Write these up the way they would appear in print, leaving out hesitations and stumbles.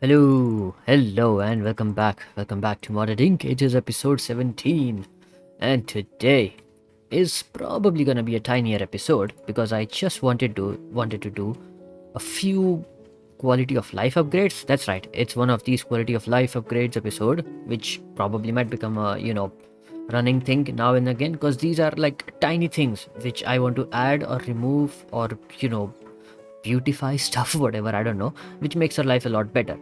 Hello, and welcome back. Welcome back to Modded Inc. It is episode 17, and today is probably gonna be a tinier episode because I just wanted to do a few quality of life upgrades. That's right, it's one of these quality of life upgrades episode, which probably might become a running thing now and again because these are like tiny things which I want to add or remove or beautify stuff, whatever I don't know, which makes our life a lot better,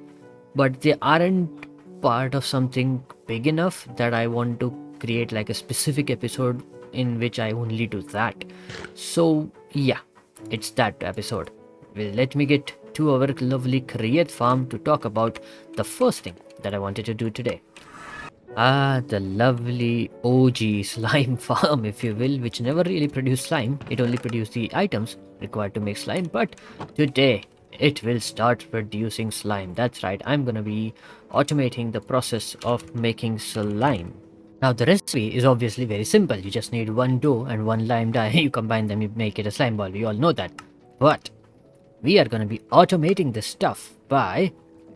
but they aren't part of something big enough that I want to create like a specific episode in which I only do that. So, yeah, it's that episode. Well, let me get to our lovely Create farm to talk about the first thing that I wanted to do today. The lovely OG slime farm, if you will, which never really produced slime. It only produced the items required to make slime, but today it will start producing slime. That's right, I'm gonna be automating the process of making slime. Now, the recipe is obviously very simple. You just need one dough and one lime dye. You combine them, you make it a slime ball. We all know that. But we are going to be automating this stuff by,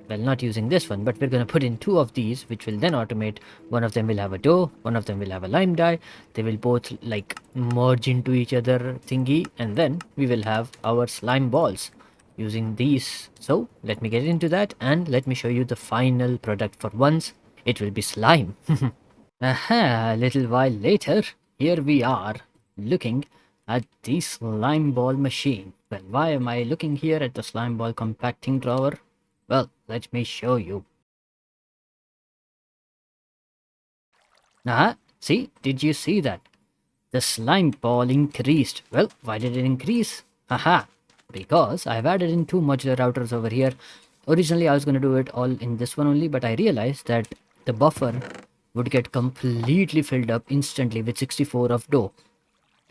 well, not using this one, but we're going to put in two of these, which will then automate. One of them will have a dough, one of them will have a lime dye. They will both like merge into each other thingy, and then we will have our slime balls using these. So let me get into that and let me show you the final product. For once it will be slime. Aha, a little while later, here we are looking at the slime ball machine. Well, why am I looking here at the slime ball compacting drawer? Well, let me show you. Aha, see, did you see that? The slime ball increased. Well, why did it increase? Haha, because I've added in two modular routers over here. Originally, I was going to do it all in this one only, but I realized that the buffer would get completely filled up instantly with 64 of dough,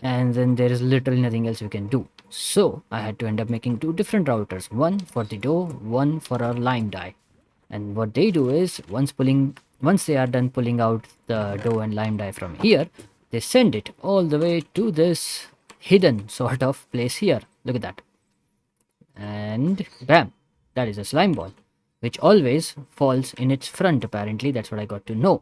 and then there is literally nothing else we can do. So I had to end up making two different routers, one for the dough, one for our lime dye. And what they do is once they are done pulling out the dough and lime dye from here, they send it all the way to this hidden sort of place here. Look at that. And bam, that is a slime ball, which always falls in its front. Apparently, that's what I got to know.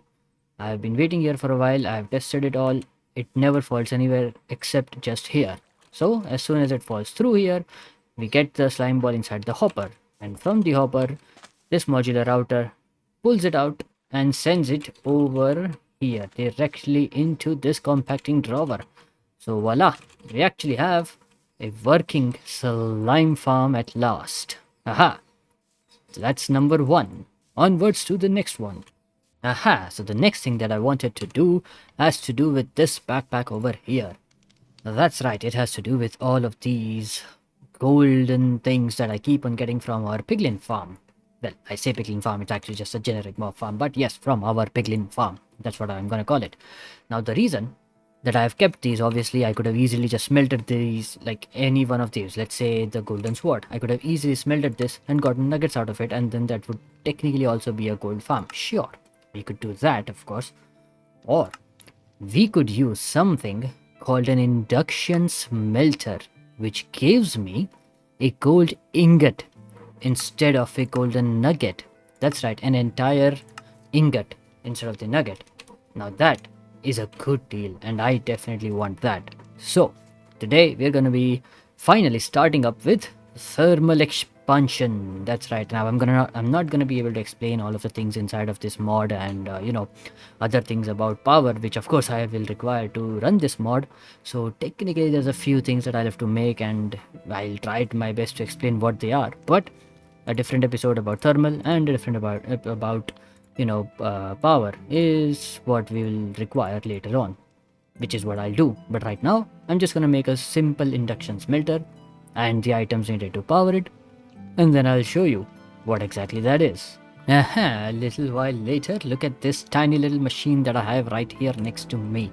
I have been waiting here for a while. I have tested it all. It never falls anywhere except just here. So as soon as it falls through here, we get the slime ball inside the hopper, and from the hopper this modular router pulls it out and sends it over here directly into this compacting drawer. So voila, we actually have a working slime farm at last. Aha, so that's number one. Onwards to the next one. Aha, so the next thing that I wanted to do has to do with this backpack over here. Now that's right, it has to do with all of these golden things that I keep on getting from our piglin farm. Well, I say piglin farm, it's actually just a generic mob farm, but yes, from our piglin farm. That's what I'm gonna call it. Now the reason that I have kept these, obviously I could have easily just smelted these, like any one of these. Let's say the golden sword. I could have easily smelted this and gotten nuggets out of it, and then that would technically also be a gold farm. Sure, we could do that, of course. Or we could use something called an induction smelter, which gives me a gold ingot instead of a golden nugget. That's right, an entire ingot instead of the nugget. Now that is a good deal, and I definitely want that. So today we're going to be finally starting up with thermal expansion. That's right. Now I'm not gonna be able to explain all of the things inside of this mod and other things about power, which of course I will require to run this mod. So technically there's a few things that I'll have to make, and I'll try my best to explain what they are. But a different episode about thermal and a different about power is what we will require later on, which is what I'll do. But right now I'm just gonna make a simple induction smelter and the items needed to power it, and then I'll show you what exactly that is. Aha, a little while later, look at this tiny little machine that I have right here next to me.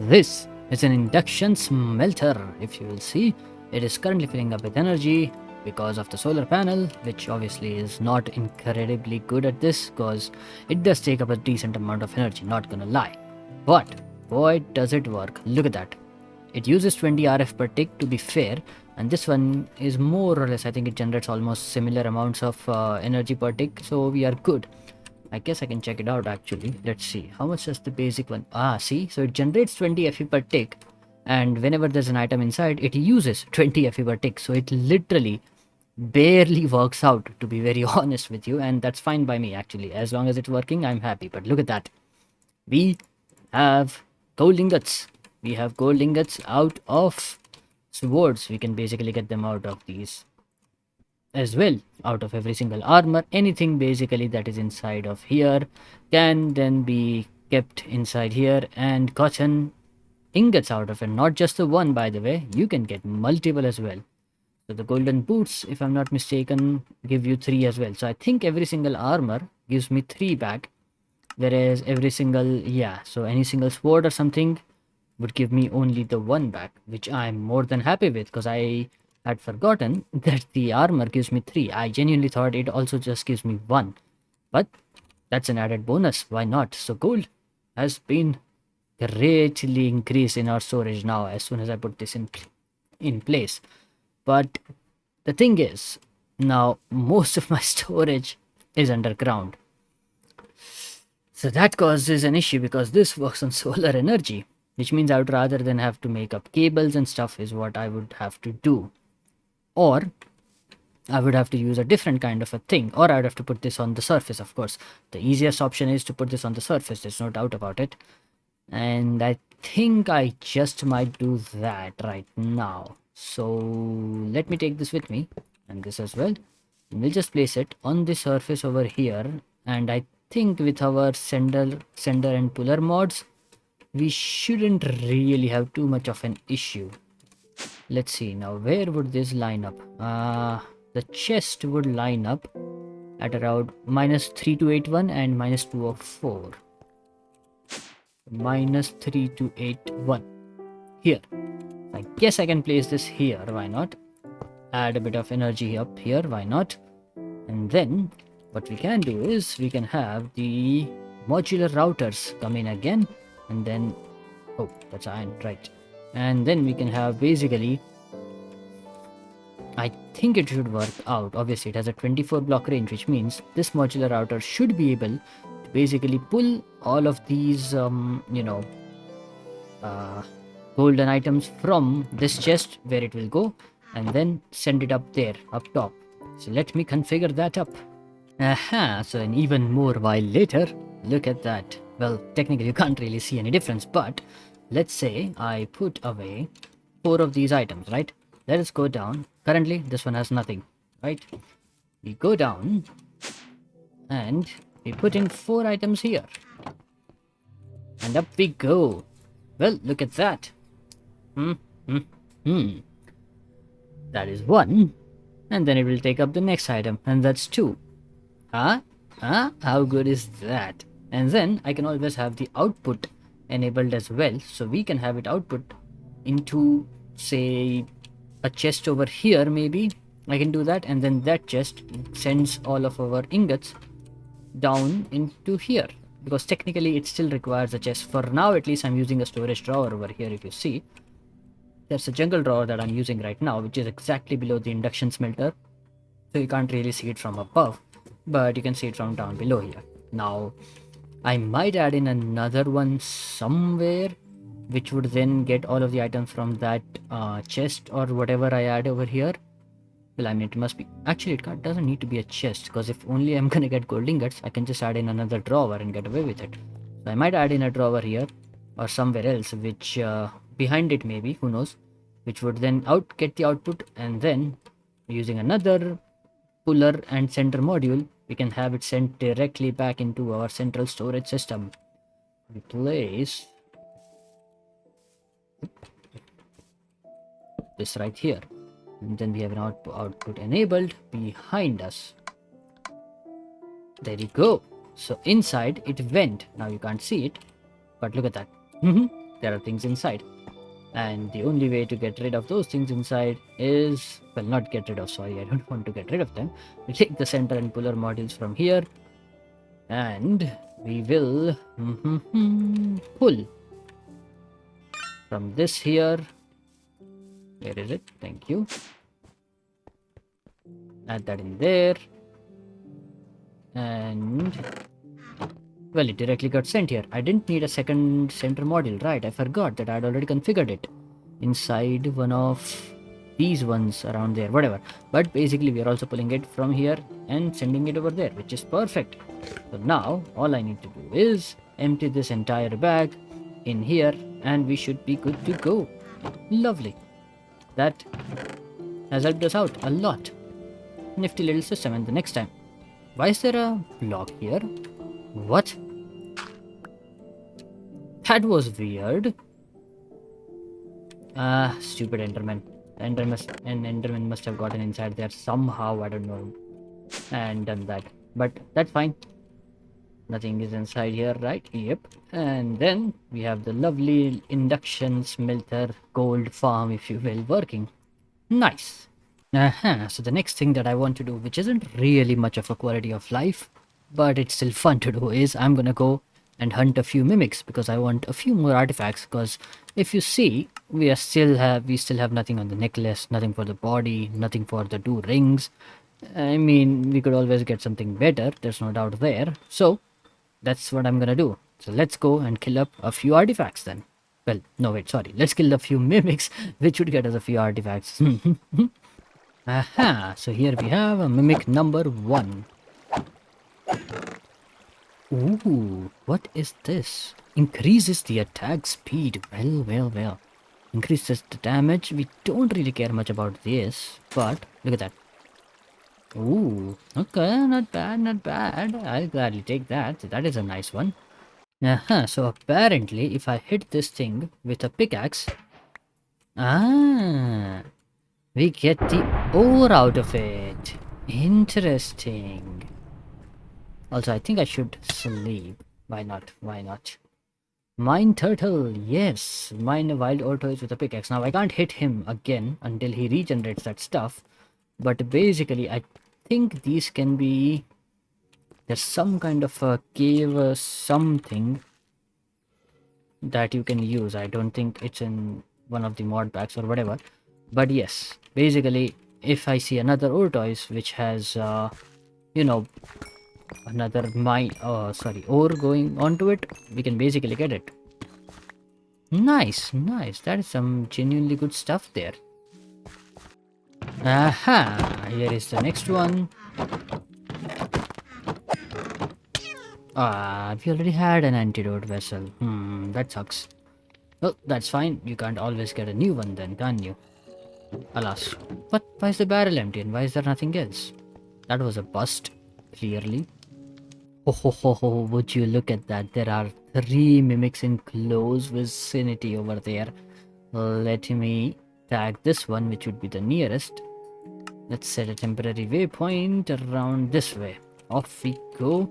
This is an induction smelter. If you will see, it is currently filling up with energy because of the solar panel, which obviously is not incredibly good at this because it does take up a decent amount of energy, not gonna lie. But boy, does it work. Look at that. It uses 20 RF per tick to be fair, and this one is more or less, I think it generates almost similar amounts of energy per tick, so we are good. I guess I can check it out actually. Let's see. How much does the basic one? See? So it generates 20 FE per tick. And whenever there's an item inside, it uses 20 FE per tick. So it literally barely works out, to be very honest with you. And that's fine by me actually. As long as it's working, I'm happy. But look at that. We have gold ingots. We have gold ingots out of swords. We can basically get them out of these as well, out of every single armor. Anything basically that is inside of here can then be kept inside here and gotten ingots out of it. Not just the one, by the way, you can get multiple as well. So the golden boots, if I'm not mistaken, give you 3 as well. So I think every single armor gives me 3 back, whereas every single, yeah, so any single sword or something would give me only the 1 back, which I'm more than happy with, because I had forgotten that the armor gives me 3. I genuinely thought it also just gives me 1, but that's an added bonus. Why not? So gold has been greatly increased in our storage now as soon as I put this in place. But the thing is, now most of my storage is underground. So that causes an issue because this works on solar energy, which means I would rather than have to make up cables and stuff is what I would have to do. Or I would have to use a different kind of a thing, or I would have to put this on the surface, of course. The easiest option is to put this on the surface, there's no doubt about it. And I think I just might do that right now. So let me take this with me, and this as well. And we'll just place it on the surface over here, and I think with our sender and puller mods, we shouldn't really have too much of an issue. Let's see now, where would this line up? The chest would line up at around -3281 and -204. -3281 here. I guess I can place this here, why not? Add a bit of energy up here, why not? And then what we can do is we can have the modular routers come in again, and then, oh, that's iron, right. And then we can have basically, I think it should work out. Obviously it has a 24 block range, which means this modular router should be able to basically pull all of these golden items from this chest where it will go, and then send it up there, up top. So let me configure that up. So an even more while later, look at that. Well, technically you can't really see any difference, but let's say I put away 4 of these items, right? Let us go down. Currently this one has nothing, right? We go down and we put in 4 items here, and up we go. Well, look at that. That is 1, and then it will take up the next item, and that's 2. How good is that? And then I can always have the output enabled as well, so we can have it output into, say, a chest over here. Maybe I can do that, and then that chest sends all of our ingots down into here, because technically it still requires a chest. For now at least I'm using a storage drawer over here. If you see, there's a jungle drawer that I'm using right now, which is exactly below the induction smelter, so you can't really see it from above, but you can see it from down below here. Now I might add in another one somewhere, which would then get all of the items from that chest or whatever I add over here. Well, I mean, it must be, actually it doesn't need to be a chest, because if only I'm gonna get gold ingots, I can just add in another drawer and get away with it. So I might add in a drawer here or somewhere else, which behind it maybe, who knows, which would then get the output, and then using another puller and center module, we can have it sent directly back into our central storage system. We place this right here, and then we have an output enabled behind us. There you go. So inside it went. Now you can't see it, but look at that. There are things inside, and the only way to get rid of those things inside is, well, not get rid of, sorry, I don't want to get rid of them. We take the center and puller modules from here, and we will pull from this here Where is it? Thank you. Add that in there. And well, it directly got sent here. I didn't need a second center module, right? I forgot that I'd already configured it inside one of these ones around there, whatever. But basically, we are also pulling it from here and sending it over there, which is perfect. So now, all I need to do is empty this entire bag in here, and we should be good to go. Lovely. That has helped us out a lot. Nifty little system. And the next time, why is there a block here? What? That was weird. Stupid Enderman. Enderman must have gotten inside there somehow, I don't know, and done that. But that's fine. Nothing is inside here, right? Yep. And then we have the lovely induction smelter gold farm, if you will, working. Nice. So the next thing that I want to do, which isn't really much of a quality of life, but it's still fun to do, is I'm gonna go and hunt a few mimics because I want a few more artifacts. Because if you see, we still have nothing on the necklace, nothing for the body, nothing for the 2 rings. I mean, we could always get something better. There's no doubt there. So that's what I'm gonna do. So let's go and kill up a few artifacts then. Well, no wait, sorry. Let's kill a few mimics, which would get us a few artifacts. Aha, so here we have a mimic number 1. Ooh, what is this? Increases the attack speed. Well. Increases the damage. We don't really care much about this, but look at that. Ooh, okay, not bad. I'll gladly take that. That is a nice one. So apparently if I hit this thing with a pickaxe, we get the ore out of it. Interesting. Also, I think I should sleep. Why not? Mine turtle, yes. Mine wild tortoise with a pickaxe. Now, I can't hit him again until he regenerates that stuff. But basically, I think these can be... There's some kind of a cave or something that you can use. I don't think it's in one of the mod packs or whatever. But yes, basically, if I see another tortoise which has, another ore going onto it, we can basically get it. Nice. That is some genuinely good stuff there. Aha, here is the next one. We already had an antidote vessel. That sucks. Well, that's fine. You can't always get a new one then, can you? Alas. But why is the barrel empty and why is there nothing else? That was a bust, clearly. Oh, would you look at that? There are 3 mimics in close vicinity over there. Let me tag this one, which would be the nearest. Let's set a temporary waypoint around this way. Off we go.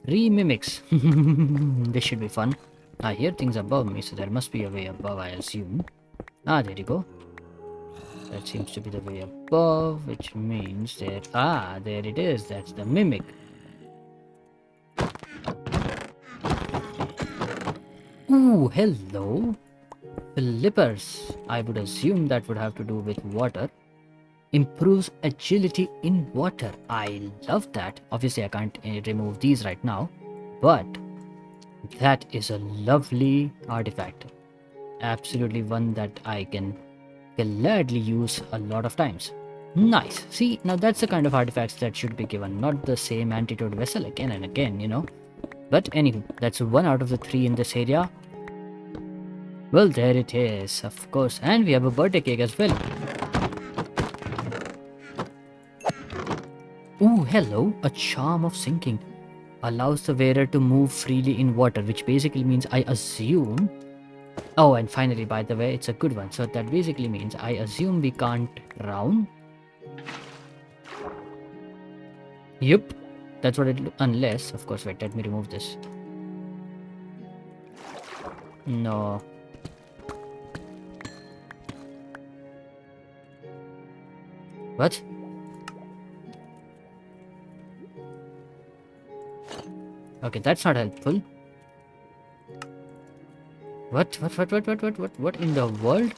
3 mimics. This should be fun. I hear things above me, so there must be a way above, I assume. There you go. That seems to be the way above, which means that... there it is. That's the mimic. Ooh, hello. Flippers. I would assume that would have to do with water. Improves agility in water. I love that. Obviously, I can't remove these right now, but that is a lovely artifact. Absolutely one that I can gladly use a lot of times. Nice. See, now that's the kind of artifacts that should be given, not the same antidote vessel again and again, you know. But anywho, that's 1 out of the 3 in this area. Well, there it is, of course. And we have a birthday cake as well. Ooh, hello. A charm of sinking. Allows the wearer to move freely in water, which basically means I assume... Oh, and finally, by the way, it's a good one. So that basically means I assume we can't drown. Yup. That's what it... Unless, of course, wait, let me remove this. No. What? Okay, that's not helpful. What in the world?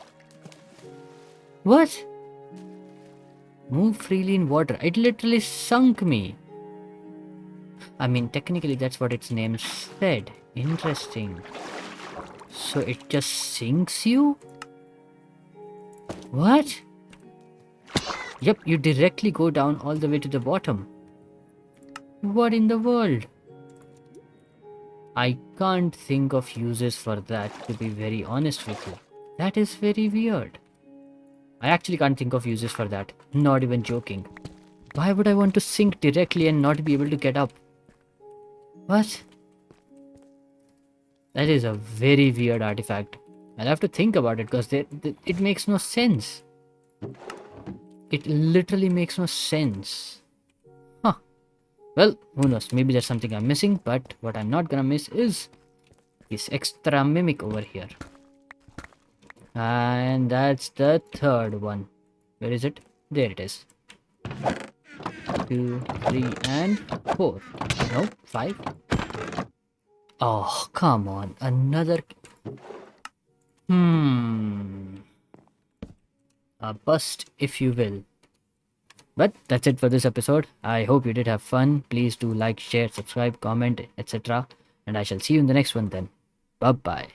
What? Move freely in water. It literally sunk me. I mean, technically, that's what its name said. Interesting. So it just sinks you? What? Yep, you directly go down all the way to the bottom. What in the world? I can't think of uses for that, to be very honest with you. That is very weird. I actually can't think of uses for that. Not even joking. Why would I want to sink directly and not be able to get up? What? That is a very weird artifact. I'll have to think about it because it makes no sense. It literally makes no sense. Huh. Well, who knows? Maybe there's something I'm missing, but what I'm not gonna miss is this extra mimic over here. And that's the third one. Where is it? There it is. 2, 3, and 4. No, 5. Oh, come on. Another. A bust, if you will. But that's it for this episode. I hope you did have fun. Please do like, share, subscribe, comment, etc. And I shall see you in the next one then. Bye bye.